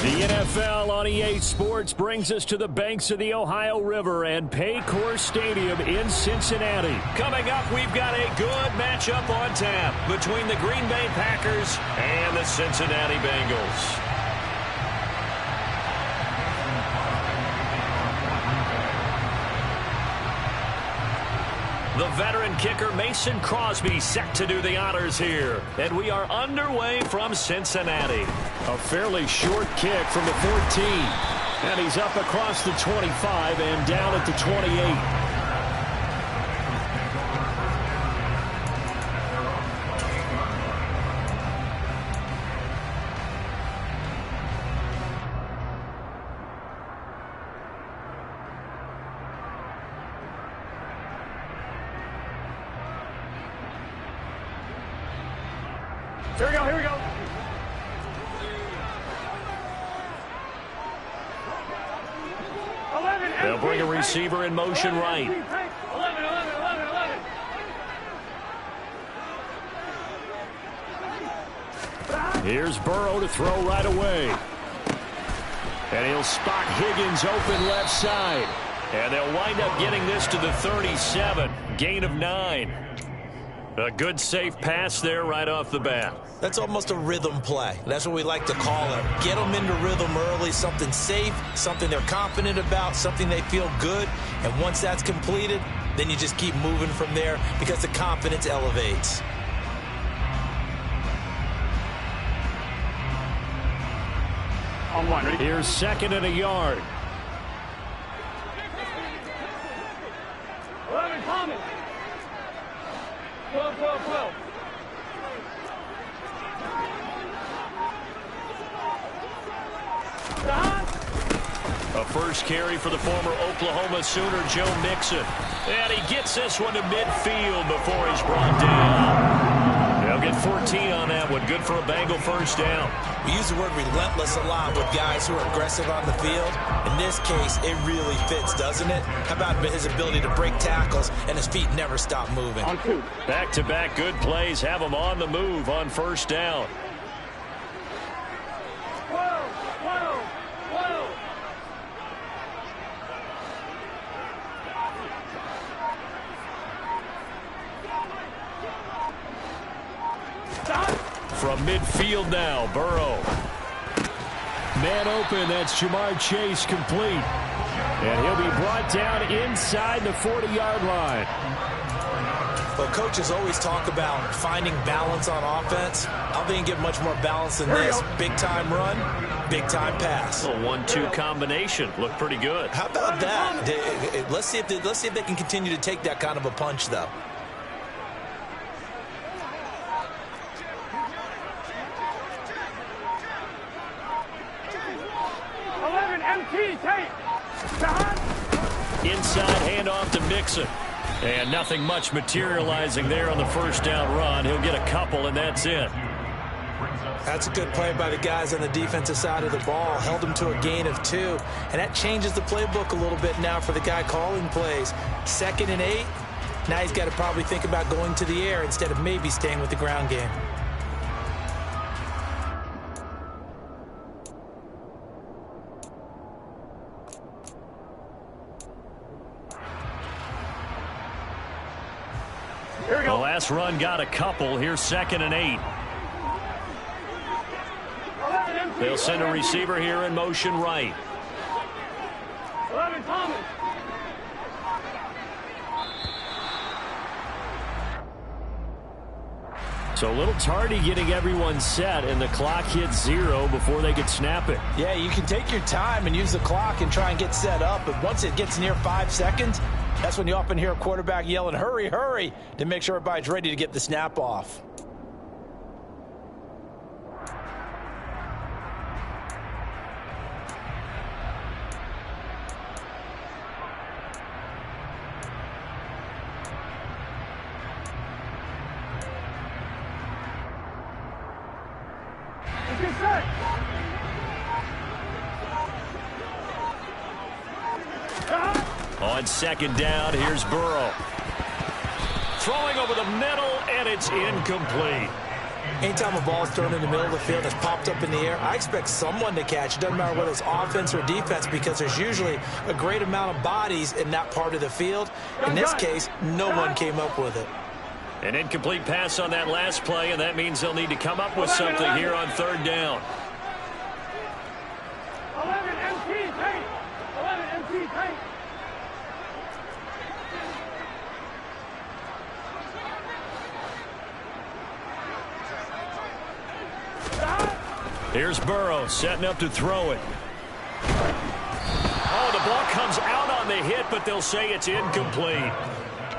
The NFL on EA Sports brings us to the banks of the Ohio River and Paycor Stadium in Cincinnati. Coming up, we've got a good matchup on tap between the Green Bay Packers and the Cincinnati Bengals. The veteran kicker Mason Crosby set to do the honors here. And we are underway from Cincinnati. A fairly short kick from the 14. And he's up across the 25 and down at the 28. Here we go. They'll bring a receiver in motion right. 11. Here's Burrow to throw right away. And he'll spot Higgins open left side. And they'll wind up getting this to the 37. Gain of 9. A good safe pass there right off the bat. That's almost a rhythm play. That's what we like to call it. Get them into rhythm early, something safe, something they're confident about, something they feel good. And once that's completed, then you just keep moving from there because the confidence elevates. On one, ready? Here's second and a yard. 11, Thomas. 12. A first carry for the former Oklahoma Sooner, Joe Mixon. And he gets this one to midfield before he's brought down. They'll get 14 on that one. Good for a Bengal first down. We use the word relentless a lot with guys who are aggressive on the field. In this case, it really fits, doesn't it? How about his ability to break tackles and his feet never stop moving? On 2. Back-to-back good plays have him on the move on first down. 12. From midfield now, Burrow. Man open, that's Jamar Chase complete. And he'll be brought down inside the 40-yard line. Well, coaches always talk about finding balance on offense. I think you get much more balance than this. Big-time run, big-time pass. A 1-2 combination. Looked pretty good. How about that? Let's see if they can continue to take that kind of a punch, though. Inside handoff to Mixon. And nothing much materializing there on the first down run. He'll get a couple, and that's it. That's a good play by the guys on the defensive side of the ball. Held them to a gain of 2. And that changes the playbook a little bit now for the guy calling plays. 2nd and 8. Now he's got to probably think about going to the air instead of maybe staying with the ground game. Here we go. The last run got a couple. Here's 2nd and 8. They'll send a receiver here in motion right. 11, Thomas. So a little tardy getting everyone set, and the clock hits 0 before they could snap it. Yeah, you can take your time and use the clock and try and get set up, but once it gets near 5 seconds, that's when you often hear a quarterback yelling, hurry, hurry, to make sure everybody's ready to get the snap off. On second down, here's Burrow. Throwing over the middle, and it's incomplete. Anytime a ball is thrown in the middle of the field and it's popped up in the air, I expect someone to catch. It doesn't matter whether it's offense or defense, because there's usually a great amount of bodies in that part of the field. In this case, no one came up with it. An incomplete pass on that last play, and that means they'll need to come up with something here on third down. 11 MT tank. 11 MT tank. Here's Burrow setting up to throw it. Oh, the ball comes out on the hit, but they'll say it's incomplete.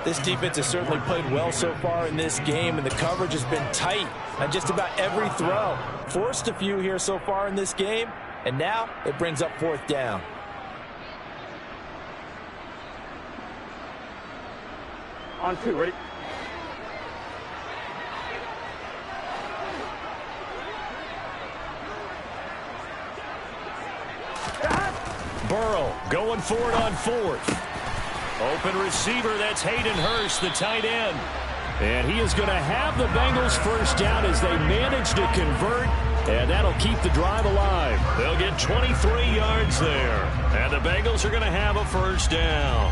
This defense has certainly played well so far in this game, and the coverage has been tight on just about every throw. Forced a few here so far in this game, and now it brings up fourth down. On 2, ready? Burrow going for it on fourth. Open receiver, that's Hayden Hurst, the tight end. And he is going to have the Bengals first down as they manage to convert, and that'll keep the drive alive. They'll get 23 yards there, and the Bengals are going to have a first down.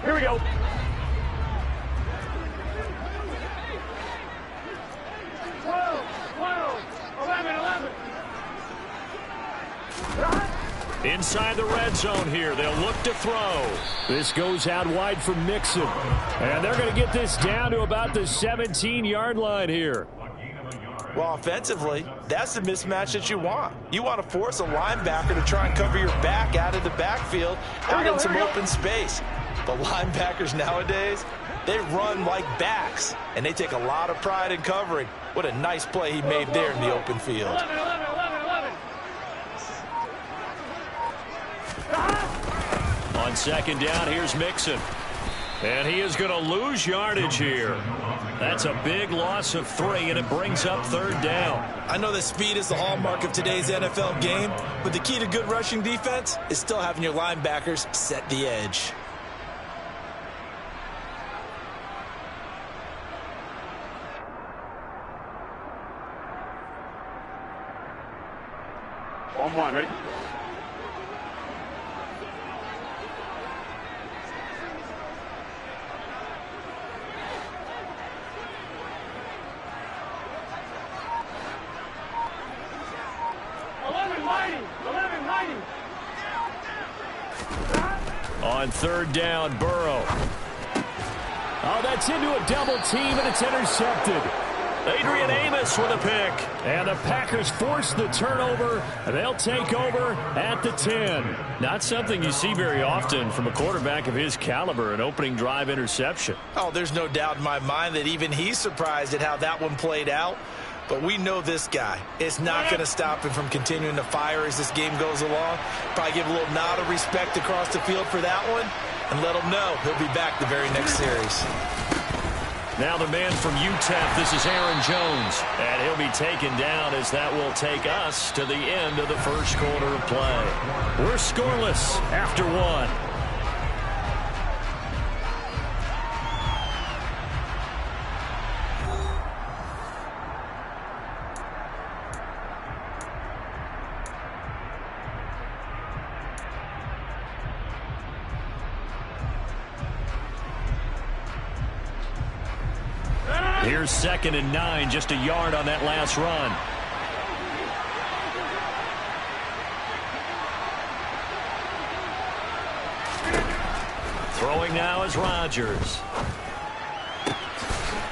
Here we go. 11. Inside the red zone here, they'll look to throw. This goes out wide for Mixon. And they're going to get this down to about the 17-yard line here. Well, offensively, that's the mismatch that you want. You want to force a linebacker to try and cover your back out of the backfield, out in some open space. The linebackers nowadays, they run like backs, and they take a lot of pride in covering. What a nice play he made there in the open field. 11. On second down, here's Mixon. And he is going to lose yardage here. That's a big loss of 3, and it brings up third down. I know that speed is the hallmark of today's NFL game, but the key to good rushing defense is still having your linebackers set the edge. On 1, ready? On third down, Burrow. Oh, that's into a double team, and it's intercepted. Adrian Amos with a pick. And the Packers force the turnover. They'll take over at the 10. Not something you see very often from a quarterback of his caliber, an opening drive interception. Oh, there's no doubt in my mind that even he's surprised at how that one played out. But we know this guy. It's not going to stop him from continuing to fire as this game goes along. Probably give a little nod of respect across the field for that one, and let him know he'll be back the very next series. Now the man from UTEP, this is Aaron Jones. And he'll be taken down as that will take us to the end of the first quarter of play. We're scoreless after 1. Here's 2nd and 9, just a yard on that last run. Throwing now is Rodgers.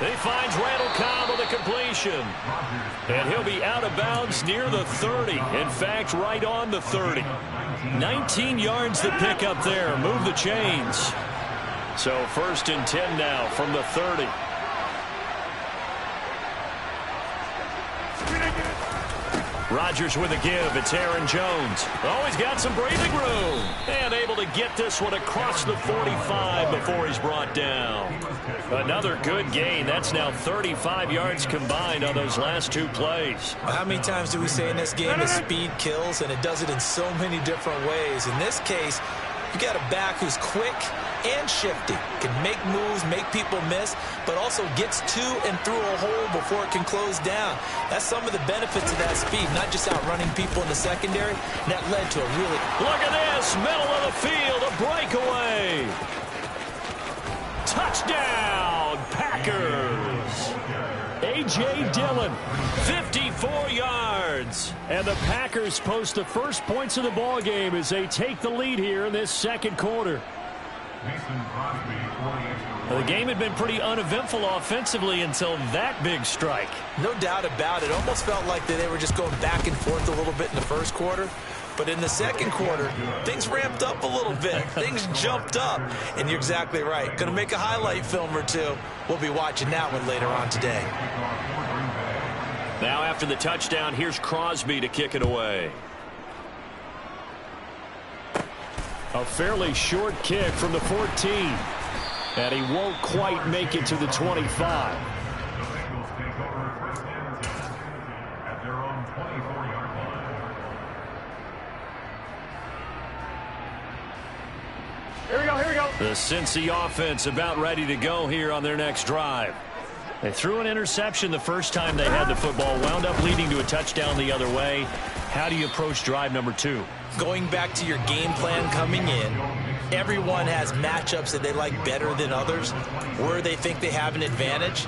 He finds Randall Cobb with a completion. And he'll be out of bounds near the 30. In fact, right on the 30. 19 yards to pick up there. Move the chains. So 1st and 10 now from the 30. Rodgers with a give. It's Aaron Jones. Oh, he's got some breathing room. And able to to get this one across the 45 before he's brought down. Another good gain. That's now 35 yards combined on those last two plays. Well, how many times do we say in this game that speed kills, and it does it in so many different ways? In this case, you got a back who's quick and shifty, can make moves, make people miss, but also gets to and through a hole before it can close down. That's some of the benefits of that speed, not just outrunning people in the secondary. And that led to a really... Look at this, middle of the field, a breakaway. Touchdown, Packers. A.J. Dillon, 54 yards. And the Packers post the first points of the ball game as they take the lead here in this second quarter. Well, the game had been pretty uneventful offensively until that big strike. No doubt about it. Almost felt like they were just going back and forth a little bit in the first quarter. But in the second quarter, things ramped up a little bit. Things jumped up. And you're exactly right. Going to make a highlight film or two. We'll be watching that one later on today. Now after the touchdown, here's Crosby to kick it away. A fairly short kick from the 14. And he won't quite make it to the 25. Here we go, here we go. The Cincy offense about ready to go here on their next drive. They threw an interception the first time they had the football, wound up leading to a touchdown the other way. How do you approach drive number 2? Going back to your game plan coming in, everyone has matchups that they like better than others, where they think they have an advantage.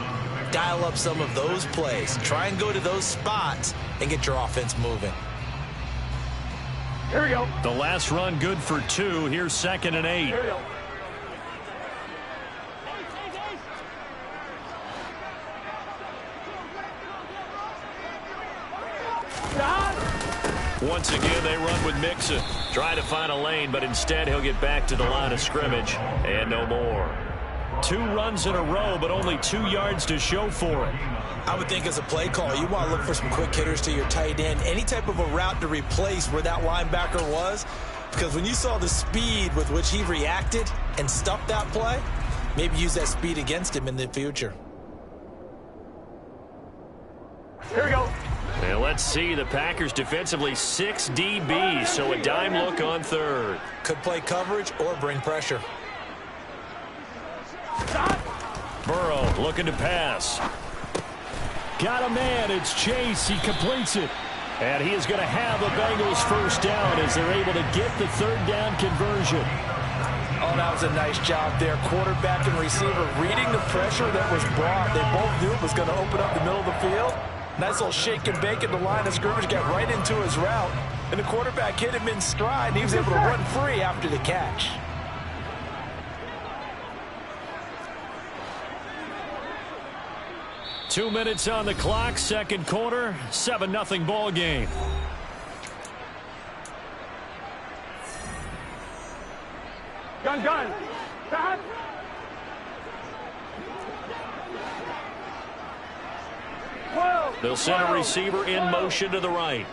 Dial up some of those plays. Try and go to those spots and get your offense moving. Here we go. The last run good for 2. Here's 2nd and 8. Here we go. Once again, they run with Mixon. Try to find a lane, but instead he'll get back to the line of scrimmage. And no more. 2 runs in a row, but only 2 yards to show for it. I would think as a play call, you want to look for some quick hitters to your tight end. Any type of a route to replace where that linebacker was. Because when you saw the speed with which he reacted and stuffed that play, maybe use that speed against him in the future. Here we go. And let's see, the Packers defensively 6 DBs, so a dime look on 3rd. Could play coverage or bring pressure. Burrow looking to pass. Got a man. It's Chase. He completes it. And he is going to have the Bengals first down as they're able to get the 3rd down conversion. Oh, that was a nice job there. Quarterback and receiver reading the pressure that was brought. They both knew it was going to open up the middle of the field. Nice little shake and bake at the line of scrimmage, got right into his route. And the quarterback hit him in stride, and he was able to run free after the catch. Two minutes on the clock, second quarter, 7-0 ball game. Gun, gun. Stop. They'll send a receiver in motion to the right.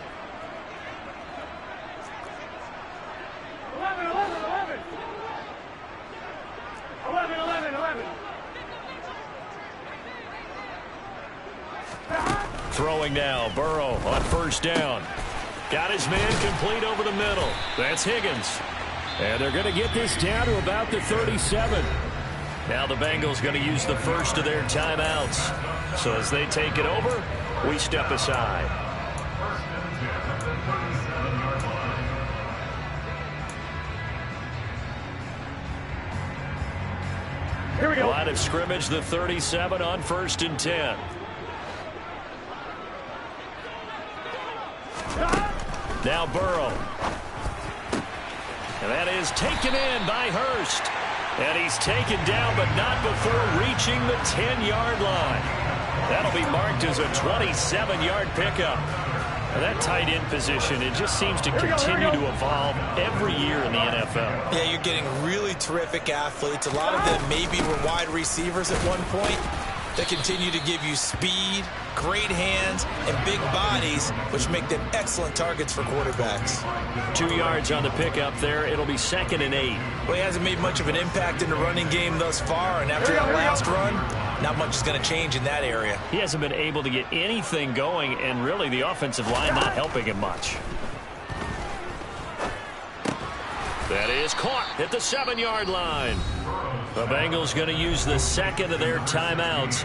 11, 11, 11. 11, 11, 11. Throwing now, Burrow on first down. Got his man complete over the middle. That's Higgins. And they're going to get this down to about the 37. Now the Bengals going to use the first of their timeouts. So as they take it over, we step aside. Here we go. Line of scrimmage, the 37 on 1st and 10. Now Burrow. And that is taken in by Hurst. And he's taken down, but not before reaching the 10-yard line. That'll be marked as a 27-yard pickup. Now that tight end position, it just seems to continue to evolve every year in the NFL. Yeah, you're getting really terrific athletes. A lot of them maybe were wide receivers at one point. They continue to give you speed, great hands, and big bodies, which make them excellent targets for quarterbacks. 2 yards on the pickup there. It'll be 2nd and 8. Well, he hasn't made much of an impact in the running game thus far, and after that last run, not much is going to change in that area. He hasn't been able to get anything going, and really the offensive line not helping him much. That is caught at the 7-yard line. The Bengals going to use the second of their timeouts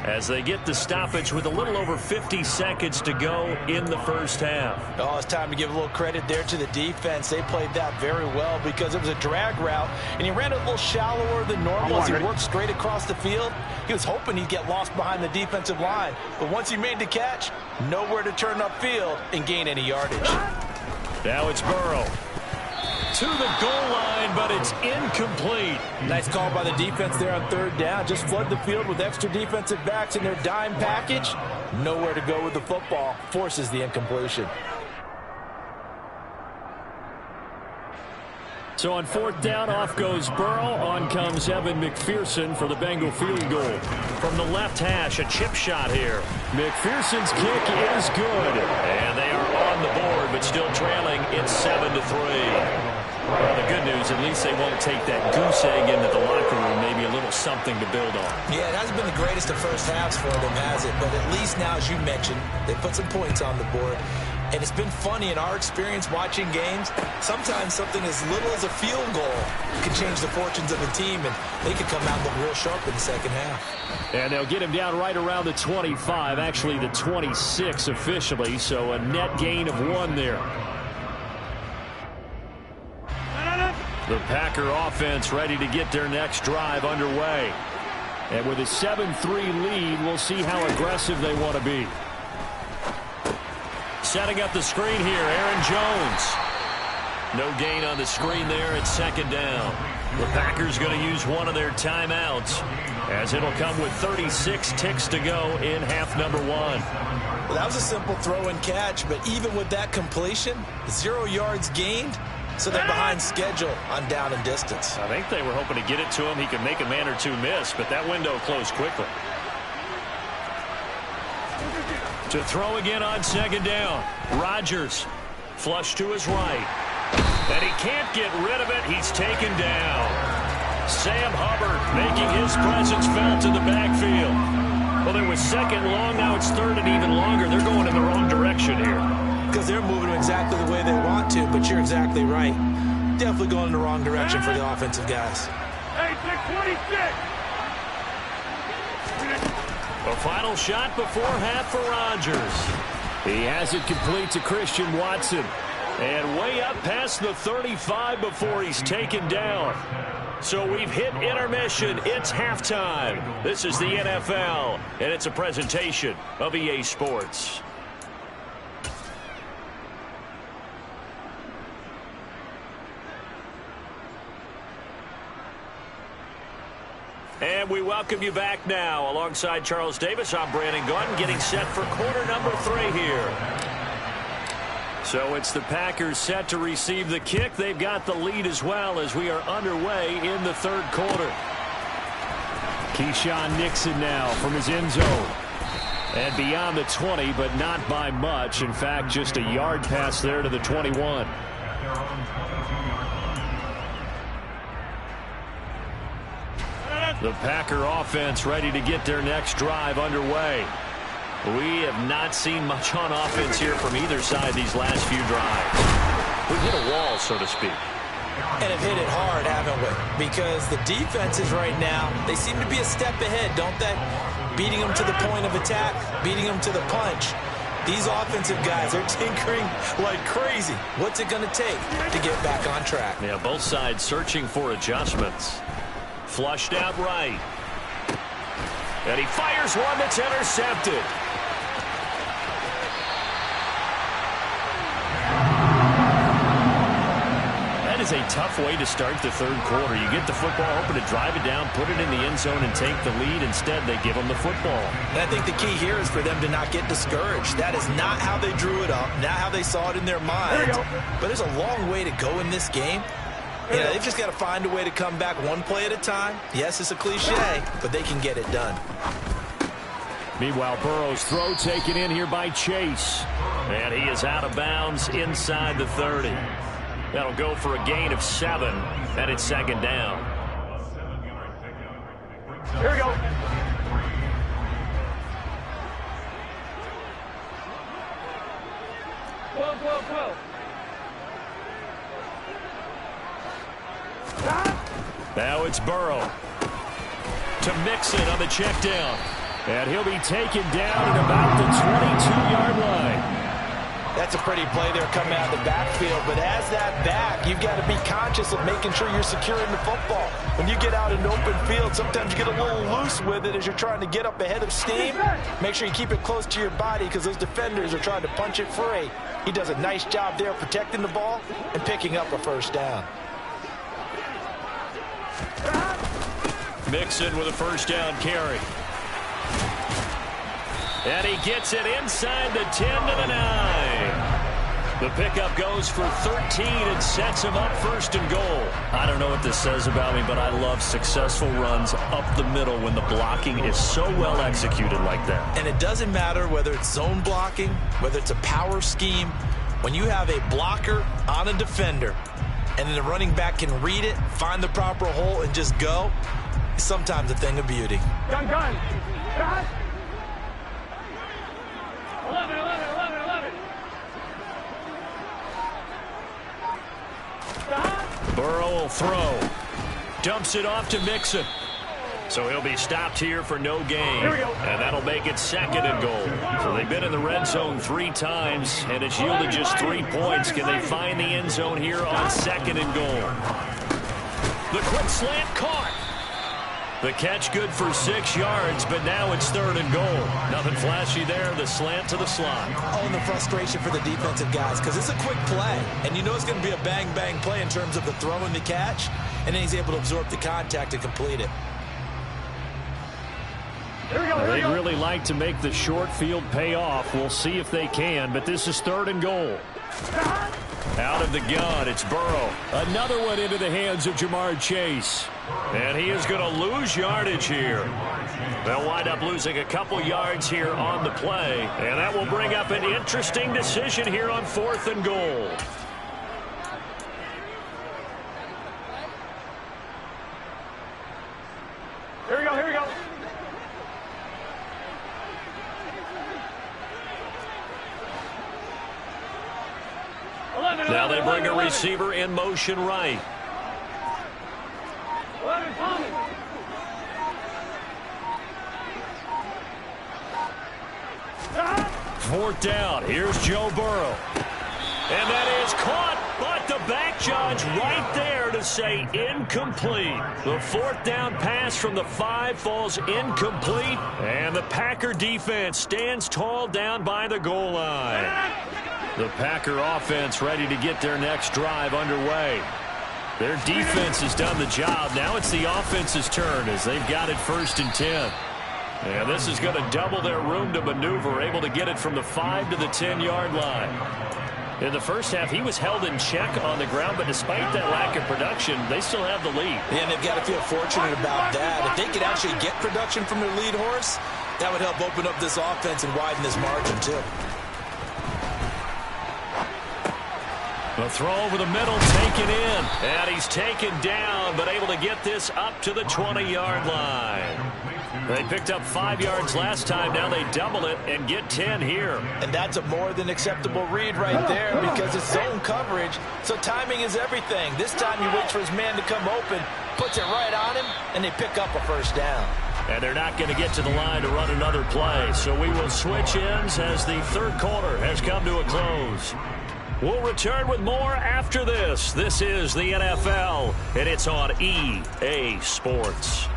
as they get the stoppage with a little over 50 seconds to go in the first half. Oh, it's time to give a little credit there to the defense. They played that very well because it was a drag route, and he ran it a little shallower than normal as he worked straight across the field. He was hoping he'd get lost behind the defensive line, but once he made the catch, nowhere to turn upfield and gain any yardage. Now it's Burrow to the goal line, but it's incomplete. Nice call by the defense there on 3rd down. Just flood the field with extra defensive backs in their dime package. Nowhere to go with the football. Forces the incompletion. So on 4th down, off goes Burrow. On comes Evan McPherson for the Bengal field goal. From the left hash, a chip shot here. McPherson's kick is good. And they are on the board, but still trailing. It's 7-3. Well, the good news, at least they won't take that goose egg into the locker room. Maybe a little something to build on. Yeah, it hasn't been the greatest of first halves for them, has it? But at least now, as you mentioned, they put some points on the board. And it's been funny in our experience watching games. Sometimes something as little as a field goal can change the fortunes of a team, and they could come out and look real sharp in the second half. And they'll get him down right around the 25, actually the 26 officially, so a net gain of 1 there. The Packer offense ready to get their next drive underway. And with a 7-3 lead, we'll see how aggressive they want to be. Setting up the screen here, Aaron Jones. No gain on the screen there at 2nd down. The Packers going to use one of their timeouts as it'll come with 36 ticks to go in half number 1. Well, that was a simple throw and catch, but even with that completion, 0 yards gained. So they're behind schedule on down and distance. I think they were hoping to get it to him. He could make a man or two miss, but that window closed quickly. To throw again on 2nd down. Rodgers flush to his right. And he can't get rid of it. He's taken down. Sam Hubbard making his presence felt in the backfield. Well, there was 2nd long. Now it's 3rd and even longer. They're going in the wrong direction here. Because they're moving exactly the way they want to, but you're exactly right. Definitely going in the wrong direction for the offensive guys. Hey, 626. A final shot before half for Rodgers. He has it complete to Christian Watson. And way up past the 35 before he's taken down. So we've hit intermission. It's halftime. This is the NFL, and it's a presentation of EA Sports. And we welcome you back now. Alongside Charles Davis, I'm Brandon Gaudin, getting set for quarter number 3 here. So it's the Packers set to receive the kick. They've got the lead as well as we are underway in the 3rd quarter. Keyshawn Nixon now from his end zone. And beyond the 20, but not by much. In fact, just a yard pass there to the 21. The Packer offense ready to get their next drive underway. We have not seen much on offense here from either side these last few drives. We've hit a wall, so to speak. And have hit it hard, haven't we? Because the defenses right now, they seem to be a step ahead, don't they? Beating them to the point of attack, beating them to the punch. These offensive guys are tinkering like crazy. What's it going to take to get back on track? Yeah, both sides searching for adjustments. Flushed out right. And he fires one that's intercepted. That is a tough way to start the 3rd quarter. You get the football, hoping to drive it down, put it in the end zone, and take the lead. Instead, they give them the football. And I think the key here is for them to not get discouraged. That is not how they drew it up, not how they saw it in their minds. But there's a long way to go in this game. You know, they've just got to find a way to come back one play at a time. Yes, it's a cliche, but they can get it done. Meanwhile, Burrow's throw taken in here by Chase. And he is out of bounds inside the 30. That'll go for a gain of 7, and it's second down. Here we go. Now it's Burrow to Mixon on the check down. And he'll be taken down at about the 22-yard line. That's a pretty play there coming out of the backfield. But as that back, you've got to be conscious of making sure you're securing the football. When you get out in open field, sometimes you get a little loose with it as you're trying to get up ahead of steam. Make sure you keep it close to your body because those defenders are trying to punch it free. He does a nice job there protecting the ball and picking up a first down. Mixon with a first down carry. And he gets it inside the 10 to the 9. The pickup goes for 13 and sets him up first and goal. I don't know what this says about me, but I love successful runs up the middle when the blocking is so well executed like that. And it doesn't matter whether it's zone blocking, whether it's a power scheme. When you have a blocker on a defender and then the running back can read it, find the proper hole, and just go, it's sometimes a thing of beauty. Gun. Gun. 11. Burrow will throw. Dumps it off to Mixon. So he'll be stopped here for no gain. Here we go. And that'll make it second and goal. So they've been in the red zone 3 times, and it's yielded just 3 points. Can they find the end zone here on second and goal? The quick slant caught. The catch good for 6 yards, but now it's third and goal. Nothing flashy there. The slant to the slot. Oh, and the frustration for the defensive guys because it's a quick play. And you know it's going to be a bang-bang play in terms of the throw and the catch. And then he's able to absorb the contact and complete it. They'd really like to make the short field pay off. We'll see if they can, but this is third and goal. Out of the gun, it's Burrow. Another one into the hands of Jamar Chase. And he is going to lose yardage here. They'll wind up losing a couple yards here on the play. And that will bring up an interesting decision here on fourth and goal. Here we go. Now they bring a receiver in motion right. 11, Tommy. Fourth down. Here's Joe Burrow. And that is caught, but the back judge right there to say incomplete. The fourth down pass from the 5 falls incomplete, and the Packer defense stands tall down by the goal line. The Packer offense ready to get their next drive underway. Their defense has done the job. Now it's the offense's turn as they've got it first and 10. And this is going to double their room to maneuver, able to get it from the 5 to the 10-yard line. In the first half, he was held in check on the ground, but despite that lack of production, they still have the lead. And they've got to feel fortunate about that. If they could actually get production from their lead horse, that would help open up this offense and widen this margin, too. The throw over the middle, taken in. And he's taken down, but able to get this up to the 20-yard line. They picked up 5 yards last time. Now they double it and get 10 here. And that's a more than acceptable read right there because it's zone coverage, so timing is everything. This time he waits for his man to come open, puts it right on him, and they pick up a first down. And they're not going to get to the line to run another play, so we will switch ends as the third quarter has come to a close. We'll return with more after this. This is the NFL, and it's on EA Sports.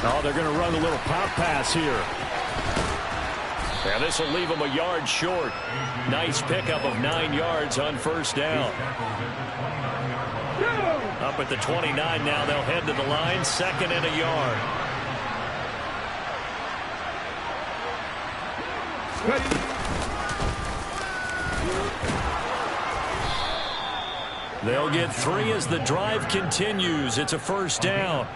Oh, they're going to run a little pop pass here. And this will leave them a yard short. Nice pickup of 9 yards on first down. Up at the 29 now. They'll head to the line. Second and a yard. They'll get 3 as the drive continues. It's a first down.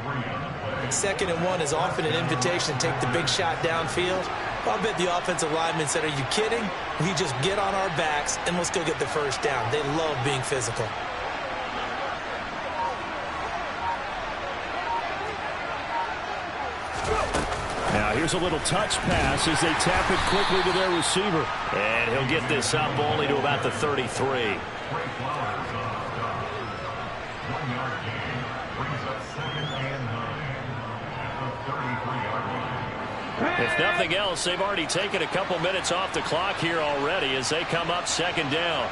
2nd and 1 is often an invitation to take the big shot downfield. I'll bet the offensive lineman said, are you kidding? We just get on our backs and let's go get the first down. They love being physical. Now here's a little touch pass as they tap it quickly to their receiver. And he'll get this up only to about the 33. If nothing else, they've already taken a couple minutes off the clock here already as they come up 2nd down.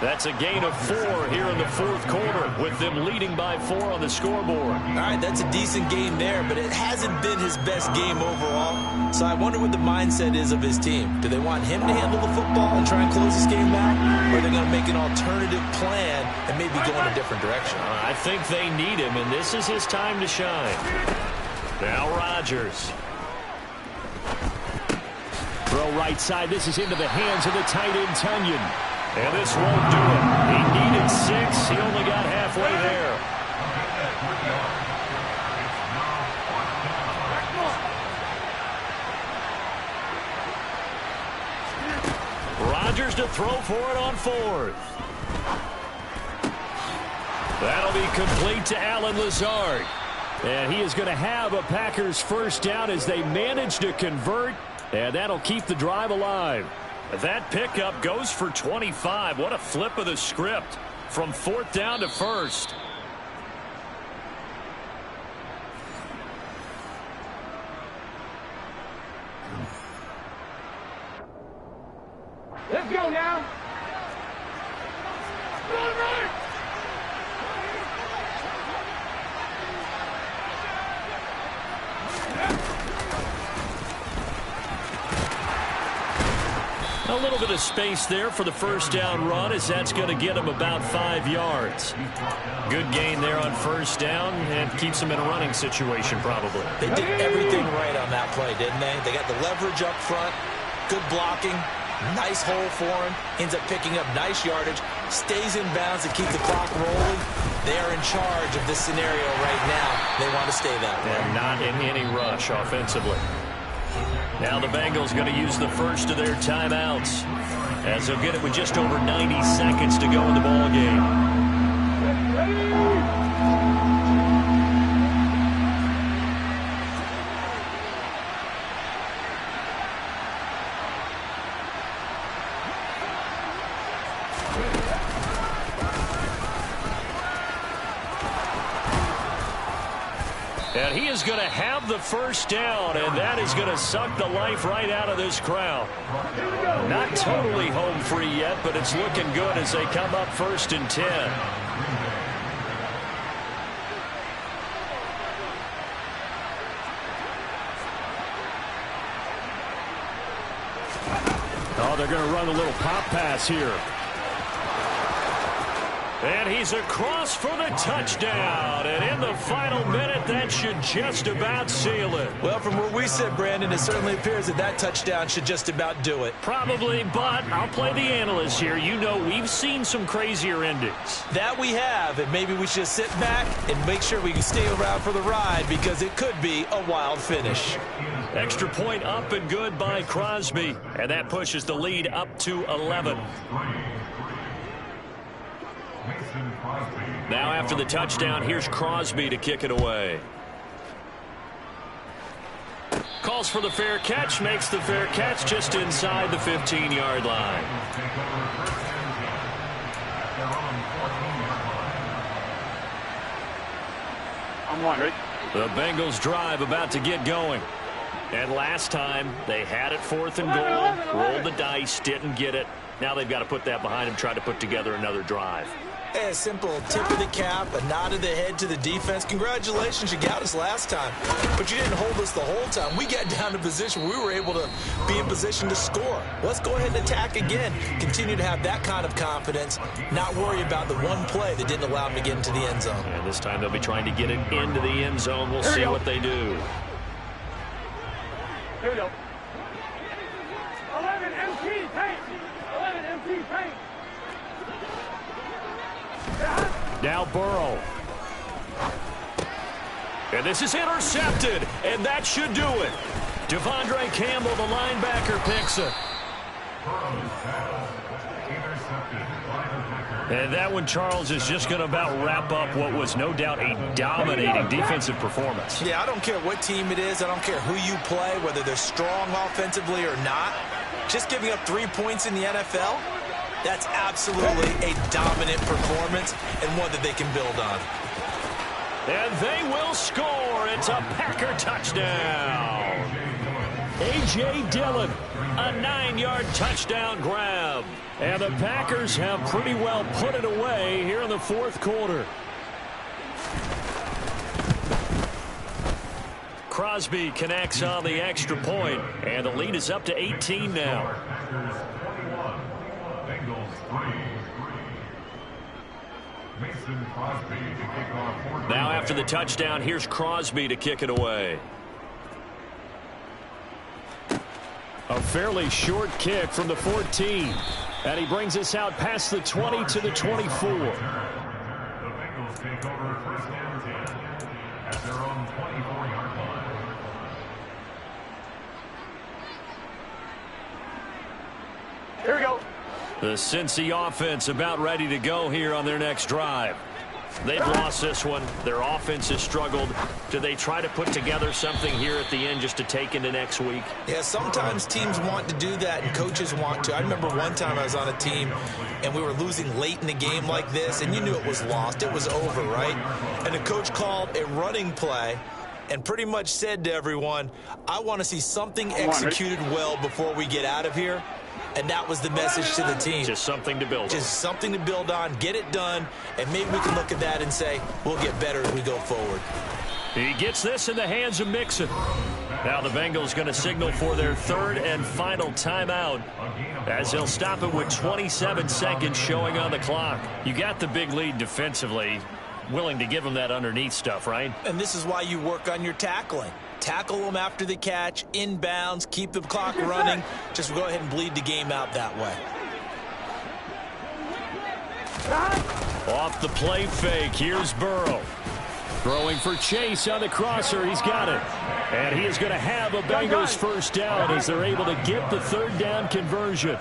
That's a gain of 4 here in the 4th quarter with them leading by 4 on the scoreboard. All right, that's a decent game there, but it hasn't been his best game overall. So I wonder what the mindset is of his team. Do they want him to handle the football and try and close this game out? Or are they going to make an alternative plan and maybe go in a different direction? I think they need him, and this is his time to shine. Now Rodgers. Throw right side. This is into the hands of the tight end, Tunyon. And this won't do it. He needed 6. He only got halfway there. Rodgers to throw for it on 4th. That'll be complete to Allen Lazard. And he is going to have a Packers first down as they manage to convert. And that'll keep the drive alive. That pickup goes for 25. What a flip of the script from 4th down to 1st. Let's go now. A little bit of space there for the first down run as that's going to get him about 5 yards. Good gain there on first down and keeps him in a running situation probably. They did everything right on that play, didn't they? They got the leverage up front, good blocking, nice hole for him, ends up picking up nice yardage, stays in bounds to keep the clock rolling. They are in charge of this scenario right now. They want to stay that way. And not in any rush offensively. Now the Bengals going to use the first of their timeouts as they'll get it with just over 90 seconds to go in the ball game. And he is going to have the first down, and that is going to suck the life right out of this crowd. Not totally home free yet, but it's looking good as they come up 1st and 10. Oh, they're going to run a little pop pass here. And he's across for the touchdown. And in the final minute, that should just about seal it. Well, from where we sit, Brandon, it certainly appears that that touchdown should just about do it. Probably, but I'll play the analyst here. You know we've seen some crazier endings. That we have, and maybe we should sit back and make sure we can stay around for the ride because it could be a wild finish. Extra point up and good by Crosby. And that pushes the lead up to 11. Now after the touchdown, here's Crosby to kick it away. Calls for the fair catch, makes the fair catch just inside the 15-yard line. I'm wondering. The Bengals drive about to get going. And last time, they had it 4th and goal, rolled the dice, didn't get it. Now they've got to put that behind them, try to put together another drive. A simple tip of the cap, a nod of the head to the defense. Congratulations, you got us last time. But you didn't hold us the whole time. We got down to position. We were able to be in position to score. Let's go ahead and attack again. Continue to have that kind of confidence. Not worry about the one play that didn't allow them to get into the end zone. And this time they'll be trying to get it into the end zone. We'll see what they do. Here we go. 11 MT paint. 11 MT paint. Now Burrow. And this is intercepted, and that should do it. Devondre Campbell, the linebacker, picks it. And that one, Charles, is just going to about wrap up what was no doubt a dominating defensive performance. Yeah, I don't care what team it is. I don't care who you play, whether they're strong offensively or not. Just giving up 3 points in the NFL, that's absolutely a dominant performance and one that they can build on. And they will score. It's a Packer touchdown. A.J. Dillon, a 9-yard touchdown grab. And the Packers have pretty well put it away here in the fourth quarter. Crosby connects on the extra point, and the lead is up to 18 now. Now after the touchdown, here's Crosby to kick it away. A fairly short kick from the 14. And he brings us out past the 20 to the 24. The Bengals take over first down 10 at their own 24-yard line. Here we go. The Cincy offense about ready to go here on their next drive. They've lost this one. Their offense has struggled. Do they try to put together something here at the end just to take into next week? Yeah, sometimes teams want to do that and coaches want to. I remember one time I was on a team and we were losing late in the game like this, and you knew it was lost. It was over, right? And the coach called a running play and pretty much said to everyone, I want to see something executed well before we get out of here. And that was the message to the team. Just something to build on. Just something to build on, get it done, and maybe we can look at that and say, we'll get better as we go forward. He gets this in the hands of Mixon. Now the Bengals going to signal for their third and final timeout as they'll stop it with 27 seconds showing on the clock. You got the big lead defensively. Willing to give them that underneath stuff, right? And this is why you work on your tackling. Tackle them after the catch, inbounds, keep the clock running. Just go ahead and bleed the game out that way. Off the play fake, here's Burrow. Throwing for Chase on the crosser, he's got it. And he is going to have a Bengals first down as they're able to get the third down conversion.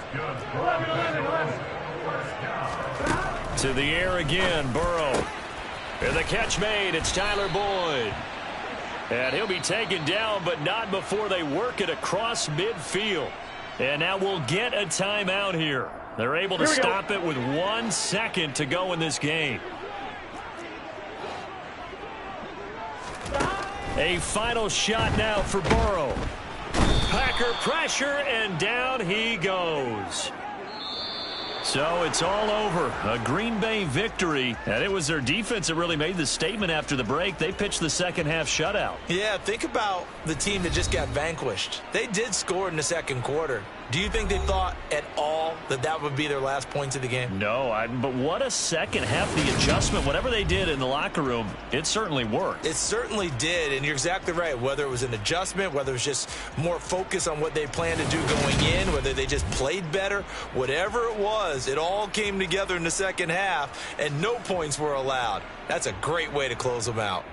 To the air again, Burrow. And the catch made, it's Tyler Boyd. And he'll be taken down, but not before they work it across midfield. And now we'll get a timeout here. They're able to stop it with 1 second to go in this game. A final shot now for Burrow. Packer pressure, and down he goes. So it's all over. A Green Bay victory, and it was their defense that really made the statement after the break. They pitched the second half shutout. Yeah, think about the team that just got vanquished. They did score in the second quarter. Do you think they thought at all that that would be their last points of the game? No, but what a second half. The adjustment, whatever they did in the locker room, it certainly worked. It certainly did, and you're exactly right. Whether it was an adjustment, whether it was just more focus on what they planned to do going in, whether they just played better, whatever it was, it all came together in the second half, and no points were allowed. That's a great way to close them out.